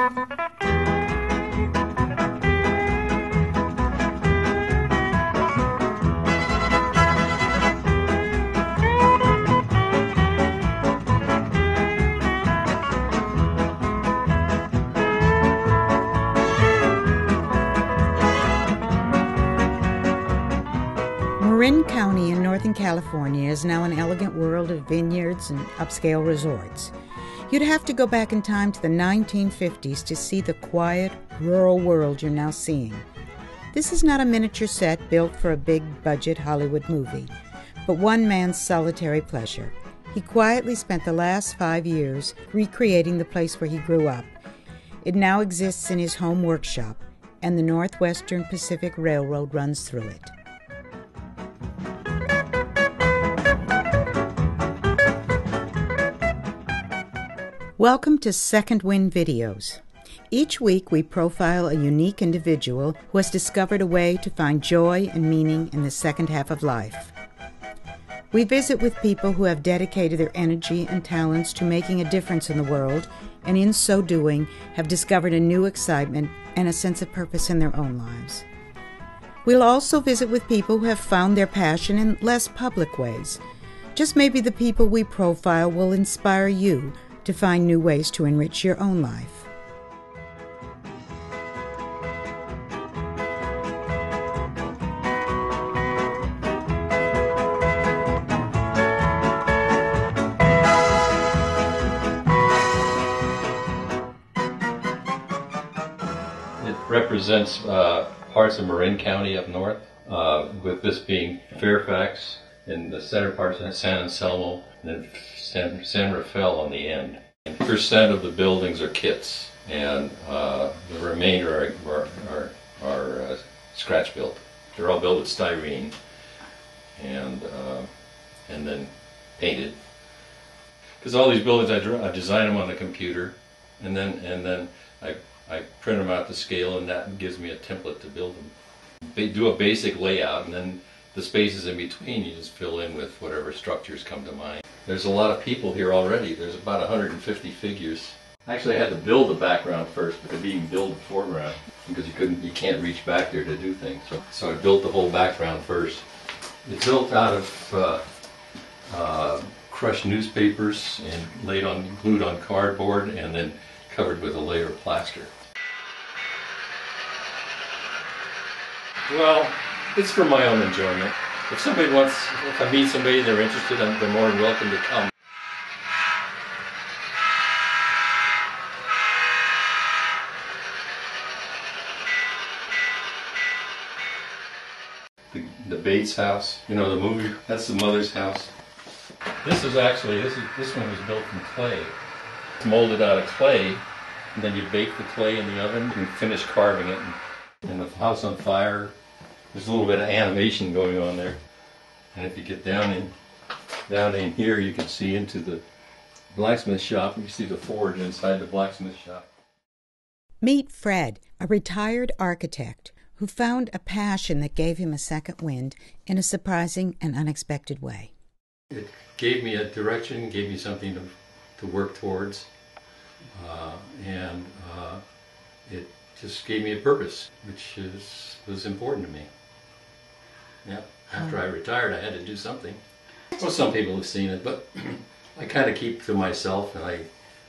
Marin County in Northern California is now an elegant world of vineyards and upscale resorts. You'd have to go back in time to the 1950s to see the quiet, rural world you're now seeing. This is not a miniature set built for a big-budget Hollywood movie, but one man's solitary pleasure. He quietly spent the last 5 years recreating the place where he grew up. It now exists in his home workshop, and the Northwestern Pacific Railroad runs through it. Welcome to Second Wind Videos. Each week we profile a unique individual who has discovered a way to find joy and meaning in the second half of life. We visit with people who have dedicated their energy and talents to making a difference in the world, and in so doing have discovered a new excitement and a sense of purpose in their own lives. We'll also visit with people who have found their passion in less public ways. Just maybe the people we profile will inspire you to find new ways to enrich your own life. It represents parts of Marin County up north, with this being Fairfax and the center parts of San Anselmo, and then San Rafael on the end. 10% of the buildings are kits, and the remainder are scratch built. They're all built with styrene and then painted. Because all these buildings, I design them on the computer, and then I print them out to scale, and that gives me a template to build them. Do a basic layout, and then the spaces in between you just fill in with whatever structures come to mind. There's a lot of people here already. There's about 150 figures. Actually, I had to build the background first, but I didn't build the foreground because you can't reach back there to do things. So I built the whole background first. It's built out of crushed newspapers and glued on cardboard, and then covered with a layer of plaster. Well, it's for my own enjoyment. If I meet somebody and they're interested, they're more than welcome to come. The Bates house, you know, the movie, that's the mother's house. This one was built from clay. It's molded out of clay, and then you bake the clay in the oven and finish carving it. And the house on fire, there's a little bit of animation going on there. And if you get down in here, you can see into the blacksmith shop. You can see the forge inside the blacksmith shop. Meet Fred, a retired architect who found a passion that gave him a second wind in a surprising and unexpected way. It gave me a direction, gave me something to work towards, and it just gave me a purpose, which was important to me. Yeah. After I retired, I had to do something. Well, some people have seen it, but I kind of keep to myself, and I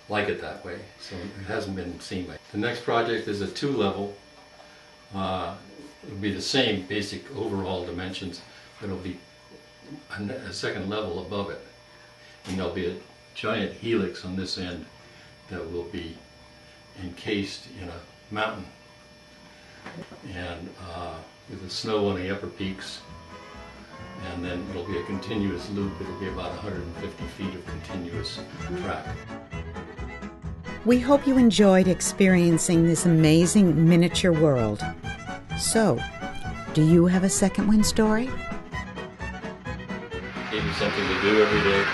like it that way. So it hasn't been seen by. The next project is a 2-level. It'll be the same basic overall dimensions, but it'll be a second level above it. And there'll be a giant helix on this end that will be encased in a mountain, and with the snow on the upper peaks, and then it'll be a continuous loop. It'll be about 150 feet of continuous track. We hope you enjoyed experiencing this amazing miniature world. So, do you have a second wind story? Gave me something to do every day,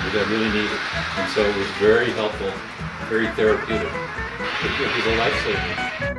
which I really needed, and so it was very helpful, very therapeutic. It was a lifesaver.